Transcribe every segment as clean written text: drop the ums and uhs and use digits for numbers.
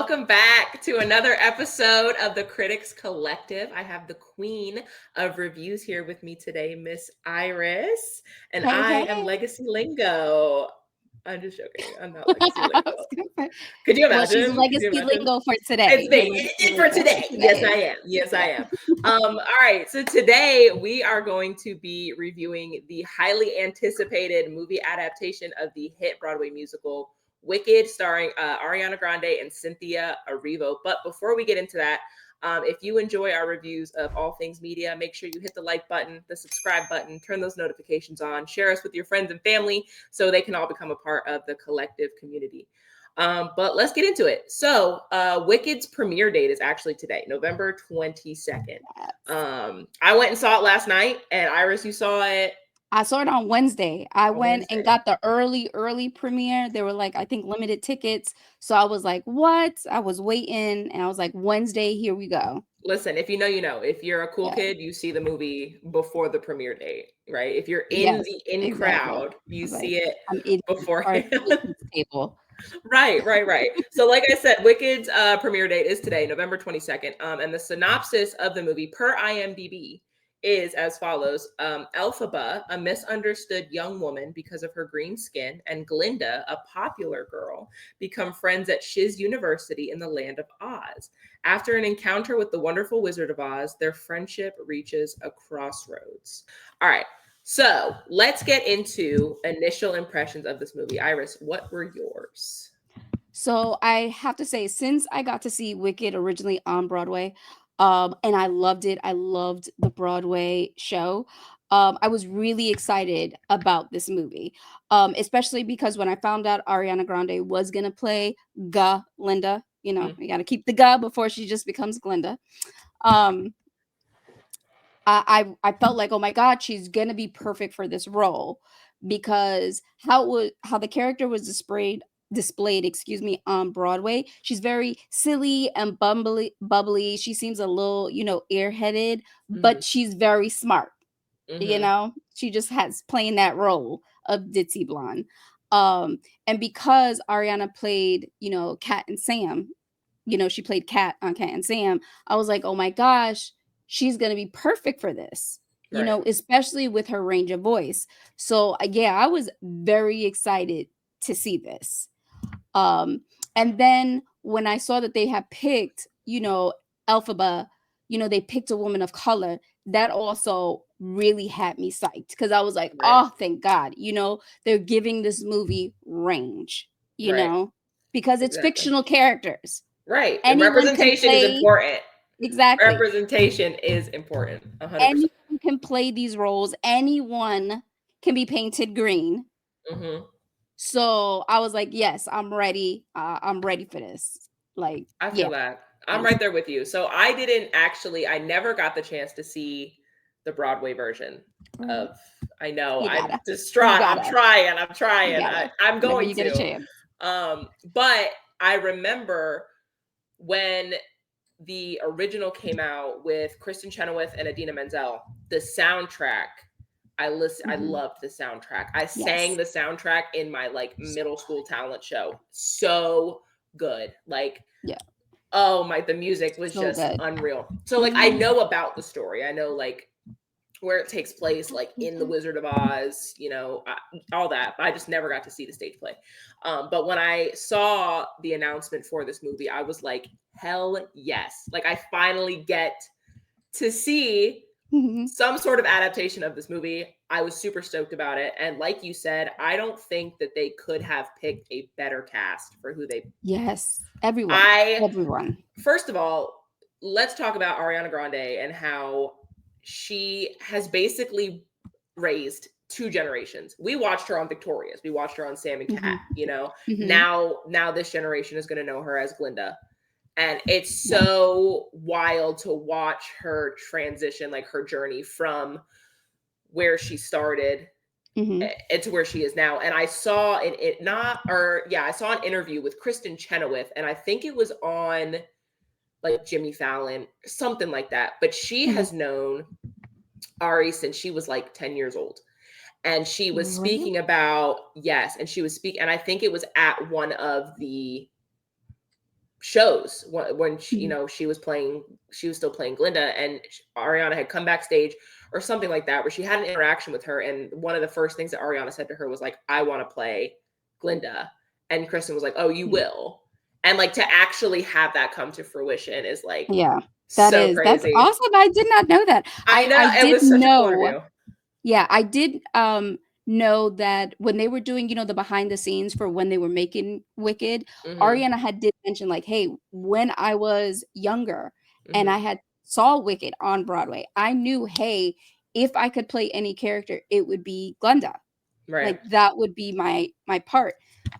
welcome back to another episode of the Critics Collective. I have the queen of reviews here with me today, Miss Iris, and I am Legacy Lingo. I'm just joking. I'm not Legacy Lingo. Could you imagine? Well, she's Legacy Lingo for today. It's me. For today. Yes, I am. Yes, I am. All right. So today we are going to be reviewing the highly anticipated movie adaptation of the hit Broadway musical Wicked, starring Ariana Grande and Cynthia Erivo. But before we get into that, if you enjoy our reviews of all things media, make sure you hit the like button, the subscribe button, turn those notifications on, share us with your friends and family so they can all become a part of the collective community. But let's get into it. So Wicked's premiere date is actually today, November 22nd. I went and saw it last night, and Iris, you saw it. I saw it on Wednesday. I went and got the early premiere. There were like, I think, limited tickets. So I was like, what? I was waiting, and I was like, Wednesday, here we go. Listen, if you know, you know. If you're a cool kid, you see the movie before the premiere date, right? If you're in the crowd, you see it beforehand. Right. So like I said, Wicked's premiere date is today, November 22nd. And the synopsis of the movie per IMDB is as follows. Elphaba, a misunderstood young woman because of her green skin, and Glinda, a popular girl, become friends at Shiz University in the land of Oz. After an encounter with the wonderful Wizard of Oz, their friendship reaches a crossroads. All right. So let's get into initial impressions of this movie. Iris, what were yours? So I have to say, since I got to see Wicked originally on Broadway, and I loved it. I loved the Broadway show. I was really excited about this movie, especially because when I found out Ariana Grande was going to play Glinda, you know, you got to keep the G before she just becomes Glinda. I felt like, oh my God, she's going to be perfect for this role, because how the character was displayed, on Broadway. She's very silly and bubbly. She seems a little, airheaded, but she's very smart. She just has playing that role of ditzy blonde. And because Ariana played, Cat and Sam, she played Cat on Cat and Sam, I was like, oh my gosh, she's going to be perfect for this. Especially with her range of voice. So I was very excited to see this. And then when I saw that they had picked, Elphaba, they picked a woman of color, that also really had me psyched, because I was like, oh, thank God, they're giving this movie range, because it's fictional characters. Right. And representation is important. Exactly. Representation is important. 100%. Anyone can play these roles. Anyone can be painted green. So I was like, yes, I'm ready. I'm ready for this. Like, I feel that. I'm right there with you. So I never got the chance to see the Broadway version of, I know, I'm distraught. I'm trying. I'm going to. But I remember when the original came out with Kristen Chenoweth and Idina Menzel, the soundtrack, I loved the soundtrack. I sang the soundtrack in my middle school talent show. So good. The music was so just good. Unreal. So I know about the story. I know where it takes place, in the Wizard of Oz, all that. I just never got to see the stage play. But when I saw the announcement for this movie, I was like, hell yes. I finally get to see some sort of adaptation of this movie. I was super stoked about it. And like you said, I don't think that they could have picked a better cast for who they... Yes, everyone. First of all, let's talk about Ariana Grande and how she has basically raised two generations. We watched her on Victorious. We watched her on Sam and Cat, Now this generation is going to know her as Glinda. And it's so wild to watch her transition, her journey from where she started to where she is now. And I saw I saw an interview with Kristen Chenoweth, and I think it was on Jimmy Fallon, something like that. But she has known Ari since she was 10 years old. And she was speaking about, and I think it was at one of the shows when she, she was still playing Glinda, and Ariana had come backstage or something like that, where she had an interaction with her, and one of the first things that Ariana said to her was like, I want to play Glinda, and Kristen was like, oh, you will. And like to actually have that come to fruition is like, that's awesome. I did not know that. I know, it was such a cool interview. Yeah, I did know that when they were doing, the behind the scenes for when they were making Wicked, Ariana did mention like, hey, when I was younger and I had saw Wicked on Broadway, I knew, hey, if I could play any character, it would be Glinda. Right. Like that would be my part.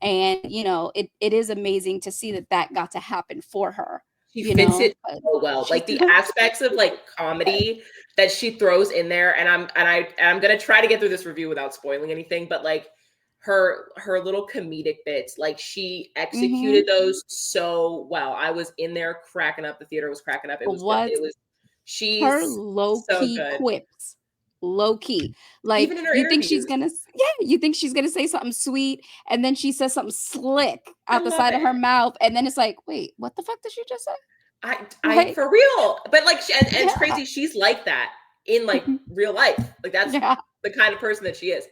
And, it is amazing to see that got to happen for her. She fits it so well. Like the aspects of like comedy that she throws in there. And I'm going to try to get through this review without spoiling anything, but like her little comedic bits, like she executed those so well. I was in there cracking up. The theater was cracking up. She's her low key quips. Low key, like even in her you think she's gonna say something sweet, and then she says something slick out the side of her mouth, and then it's like, wait, what the fuck did she just say? I for real, but like, and it's crazy. She's like that in like real life. Like that's the kind of person that she is.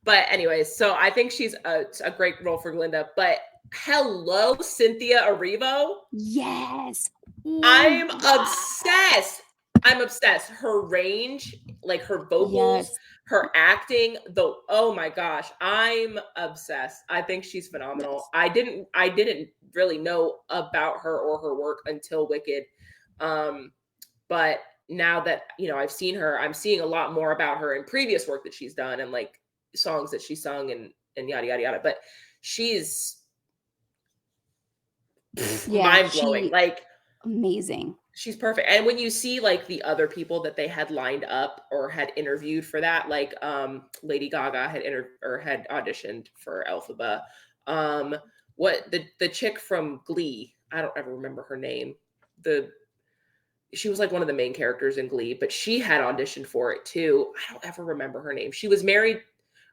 But anyways, so I think she's a great role for Glinda. But hello, Cynthia Erivo. Yes, I'm obsessed. Her range, like her vocals, her acting, oh my gosh, I'm obsessed. I think she's phenomenal. I didn't really know about her or her work until Wicked. But now that, I've seen her, I'm seeing a lot more about her in previous work that she's done and like songs that she sung and yada, yada, yada. But she's mind-blowing. Like amazing. She's perfect. And when you see like the other people that they had lined up or had interviewed for that, like Lady Gaga had auditioned for Elphaba. What the chick from Glee, I don't ever remember her name. She was like one of the main characters in Glee, but she had auditioned for it too. I don't ever remember her name. She was married,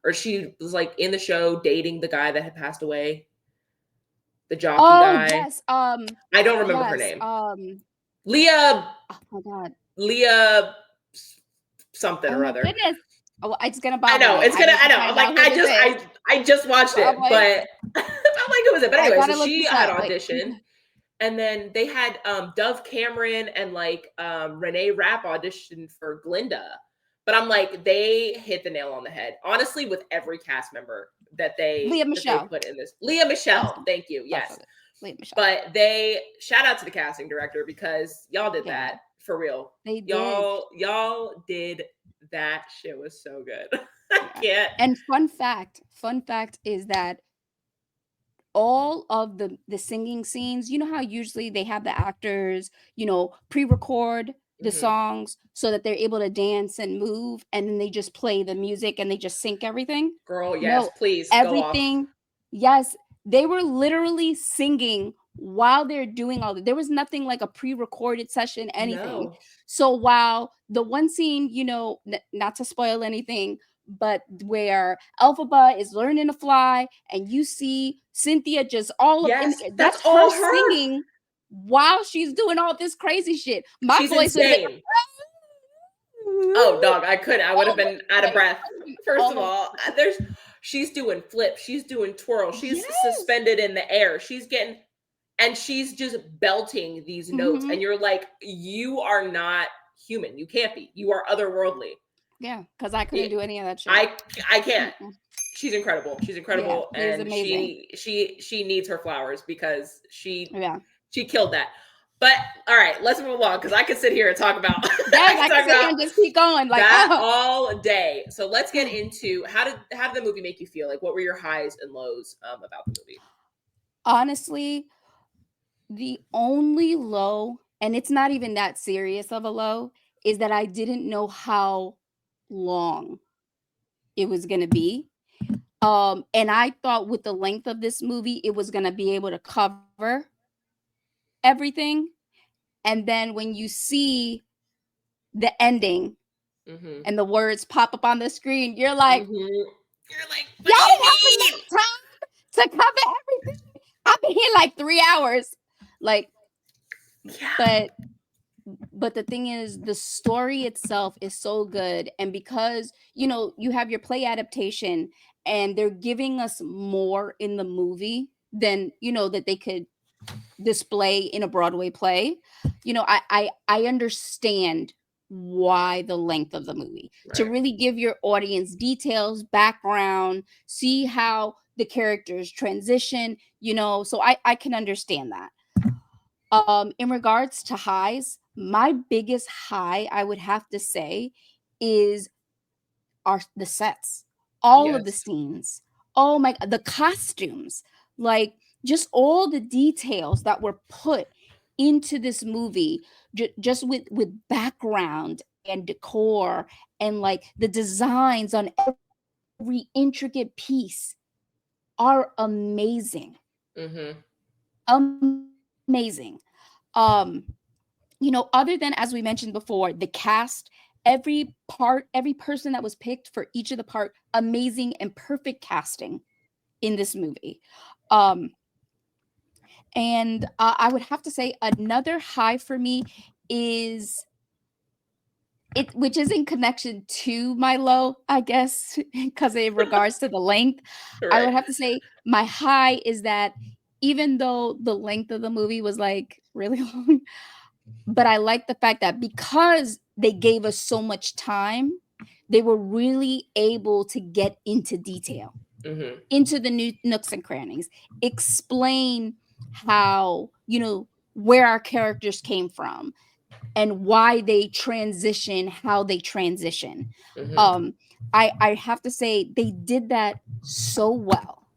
or she was like in the show dating the guy that had passed away. The jockey guy. Yes. I don't remember her name. Leah. Oh my god. Leah something or other. Goodness. Oh, it's gonna bother I know. me. It's gonna. I know. I'm like, I just watched it, but I'm like, who was it? But anyway, so she had auditioned, and then they had Dove Cameron and like Renee Rapp auditioned for Glinda. But I'm like, they hit the nail on the head. Honestly, with every cast member that they put in this. Leah Michelle. Thank you. Yes. But shout out to the casting director, because y'all did that for real. They did. Y'all did that. Shit was so good. I can't. And fun fact is that all of the singing scenes, you know how usually they have the actors, pre-record the songs so that they're able to dance and move, and then they just play the music and they just sync everything. Girl, yes, please. Everything. Yes. They were literally singing while they're doing all that. There was nothing like a pre-recorded session, anything. No. So while the one scene, not to spoil anything, but where Elphaba is learning to fly and you see Cynthia just that's all her singing while she's doing all this crazy shit. She's voice insane. Like, oh, dog, I would have been out of breath. First of all, she's doing flips, she's doing twirls, she's suspended in the air, she's just belting these notes, and you're like, you are not human, you can't be, you are otherworldly. Yeah, because I couldn't do any of that shit. I can't. She's incredible, and she needs her flowers, because she killed that. But all right, let's move on, because I could sit here and talk about I can sit here and just keep going like that all day. So let's get into how did the movie make you feel? Like, what were your highs and lows about the movie? Honestly, the only low, and it's not even that serious of a low, is that I didn't know how long it was gonna be. And I thought with the length of this movie, it was gonna be able to cover everything. And then when you see the ending and the words pop up on the screen, you're like, y'all have enough time to cover everything. I've been here like 3 hours. Like, yeah. but the thing is, the story itself is so good, and because you have your play adaptation, and they're giving us more in the movie than that they could display in a Broadway play. I understand why the length of the movie, to really give your audience details, background, see how the characters transition, so I can understand that. In regards to highs, my biggest high, I would have to say, is the sets, all of the Yes. scenes. Oh my God, the costumes, like just all the details that were put into this movie, just with background and decor, and like the designs on every intricate piece are amazing. Amazing. Other than, as we mentioned before, the cast, every person that was picked for each of the part, amazing and perfect casting in this movie. And I would have to say another high for me is it, which is in connection to my low, I guess, because in regards to the length, I would have to say my high is that even though the length of the movie was like really long, but I like the fact that because they gave us so much time, they were really able to get into detail, into the new nooks and crannies, explain how, where our characters came from and why they transition, how they transition. I have to say they did that so well.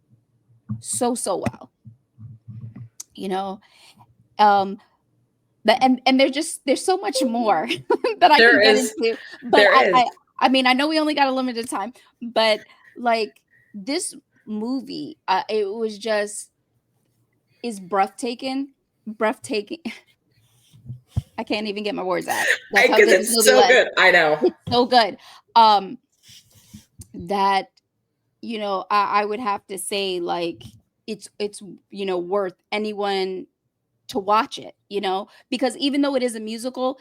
So well. But and there's so much more that I can get into. But I mean, I know we only got a limited time, but like this movie, it was just is breathtaking. I can't even get my words out. That's how good this movie was. Good. I know. It's so good. That I would have to say, like, it's worth anyone to watch it, because even though it is a musical,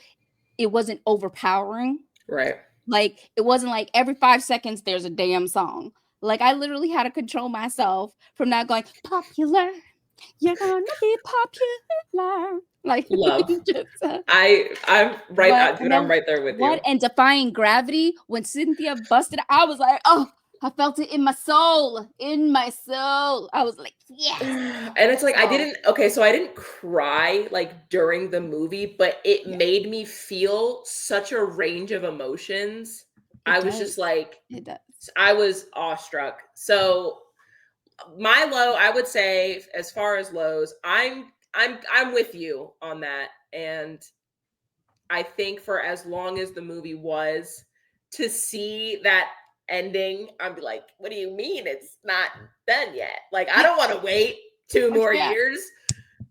it wasn't overpowering. Right. Like, it wasn't like every 5 seconds there's a damn song. Like, I literally had to control myself from not going, popular, you're gonna be popular. Like, love. just, I'm right. I'm right there with you. And Defying Gravity, when Cynthia busted, I was like, oh, I felt it in my soul. I was like, yes. And it's like, so I didn't cry like during the movie, but it made me feel such a range of emotions. I was just like, I was awestruck. So my low, I would say, as far as lows, I'm with you on that. And I think for as long as the movie was, to see that ending, I'd be like, what do you mean it's not done yet? Like, I don't want to wait 2 more years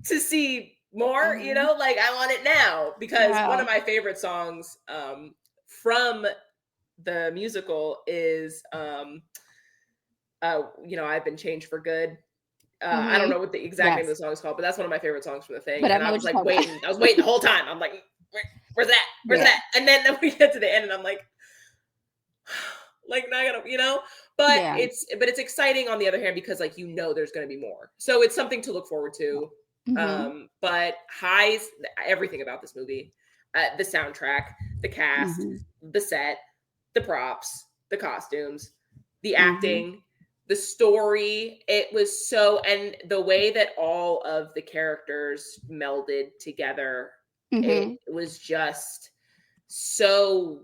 to see more, like, I want it now. Because one of my favorite songs from the musical is I've Been Changed for Good. I don't know what the exact name of the song is called, but that's one of my favorite songs from the thing. But and I was like waiting. I was waiting the whole time. I'm like, where's that? Where's that? And then we get to the end, and I'm like, now I gotta, But it's exciting on the other hand, because like there's gonna be more. So it's something to look forward to. But highs, everything about this movie, the soundtrack, the cast, the set, the props, the costumes, the acting, the story, it was so, and the way that all of the characters melded together, it was just so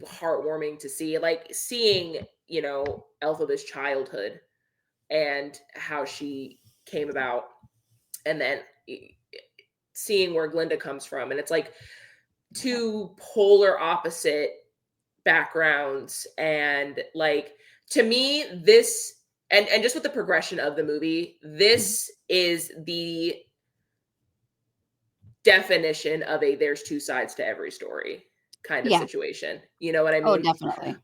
heartwarming to see. Like, seeing, Elphaba's childhood and how she came about, and then seeing where Glinda comes from. And it's like 2 polar opposite backgrounds, and like, to me, this and just with the progression of the movie, this is the definition of a there's 2 sides to every story kind of situation. You know what I mean? Oh, definitely.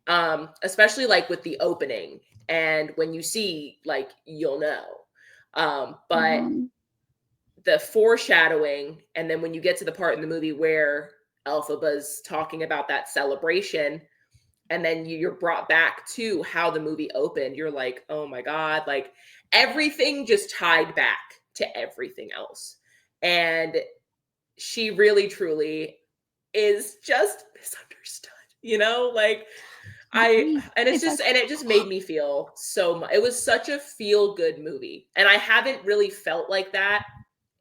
Especially like with the opening, and when you see, like, you'll know. But the foreshadowing, and then when you get to the part in the movie where Elphaba's talking about that celebration, and then you're brought back to how the movie opened, you're like, oh my God, like everything just tied back to everything else. And she really, truly is just misunderstood, you know, like and it just made me feel so much. It was such a feel good movie. And I haven't really felt like that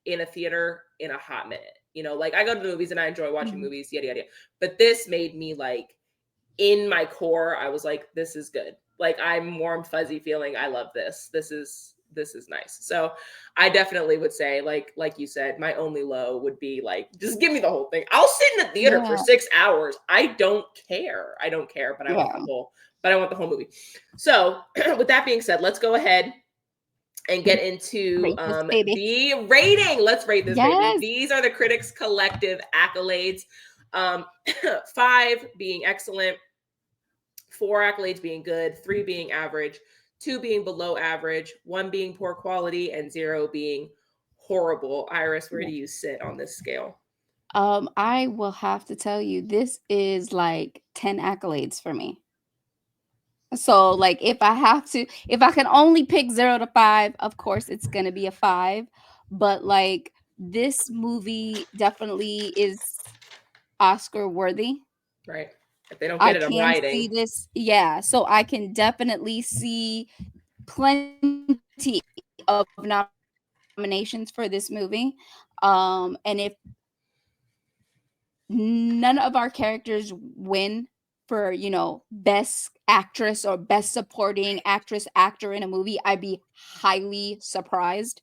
in a theater in a hot minute, you know, like I go to the movies and I enjoy watching movies, yada, yada. But this made me like, in my core, I was like, this is good. Like I'm warm, fuzzy feeling. I love this. This is nice. So I definitely would say, like you said, my only low would be like, just give me the whole thing. I'll sit in the theater for 6 hours. I don't care, but I want the whole movie. So with that being said, let's go ahead and get into the rating. Let's rate this baby. These are the Critics Collective accolades. 5 being excellent, 4 accolades being good, 3 being average, 2 being below average, 1 being poor quality, and 0 being horrible. Iris, where do you sit on this scale? I will have to tell you, this is like 10 accolades for me. So like if I can only pick 0 to 5, of course it's going to be a 5. But like this movie definitely is Oscar worthy. Right. If they don't get it, I'm writing. See this. Yeah. So I can definitely see plenty of nominations for this movie. And if none of our characters win for, you know, best actress or best supporting actor in a movie, I'd be highly surprised.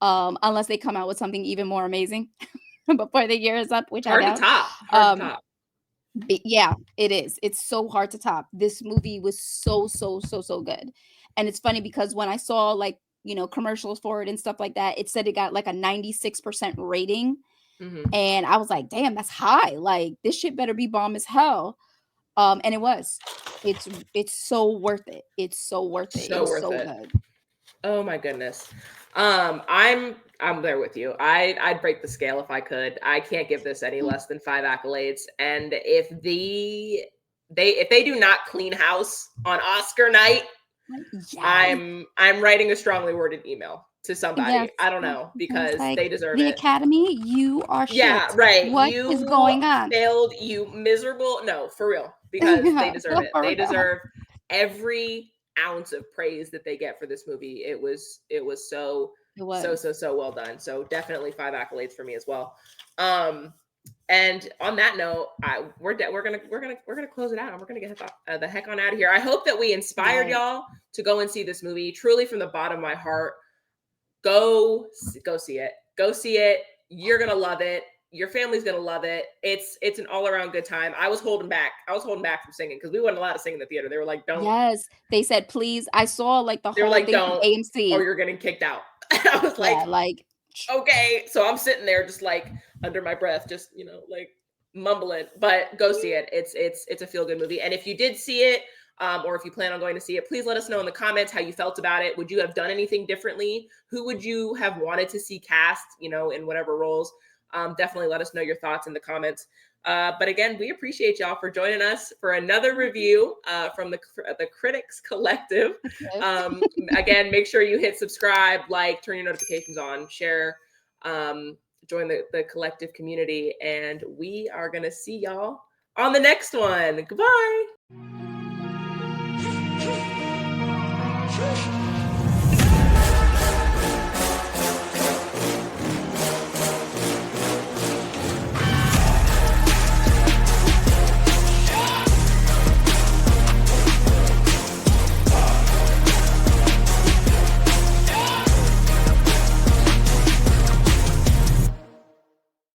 Unless they come out with something even more amazing before the year is up, which hard I doubt. Hard to top. Yeah, it is. It's so hard to top. This movie was so good. And it's funny because when I saw like, you know, commercials for it and stuff like that, it said it got like a 96% rating. And I was like, damn, that's high. Like this shit better be bomb as hell. And it was. It's so worth it. It's so worth it. So worth it. Good. Oh my goodness. I'm there with you. I'd break the scale if I could. I can't give this any less than 5 accolades. And if they do not clean house on Oscar night, I'm writing a strongly worded email to somebody. Yes. I don't know, because like, they deserve it. The Academy, you are shit. Yeah, right. What is going on? Failed, you miserable. No, for real, because they deserve it. They deserve every ounce of praise that they get for this movie. It was so well done. So definitely 5 accolades for me as well. And on that note, we're gonna close it out, and we're gonna get the heck on out of here. I hope that we inspired y'all to go and see this movie. Truly, from the bottom of my heart, go see it. Go see it. You're gonna love it. Your family's gonna love it. It's an all around good time. I was holding back from singing because we weren't allowed to sing in the theater. They were like, "Don't." Yes, they said, "Please." I saw like the whole thing from AMC, or you're getting kicked out. I was like, okay. So I'm sitting there just like under my breath, just, you know, like mumbling. But go see it. It's a feel good movie. And if you did see it, or if you plan on going to see it, please let us know in the comments how you felt about it. Would you have done anything differently? Who would you have wanted to see cast, you know, in whatever roles? Definitely let us know your thoughts in the comments. But again, we appreciate y'all for joining us for another review from the Critics Collective. Again, make sure you hit subscribe, like, turn your notifications on, share, join the collective community, and we are going to see y'all on the next one. Goodbye.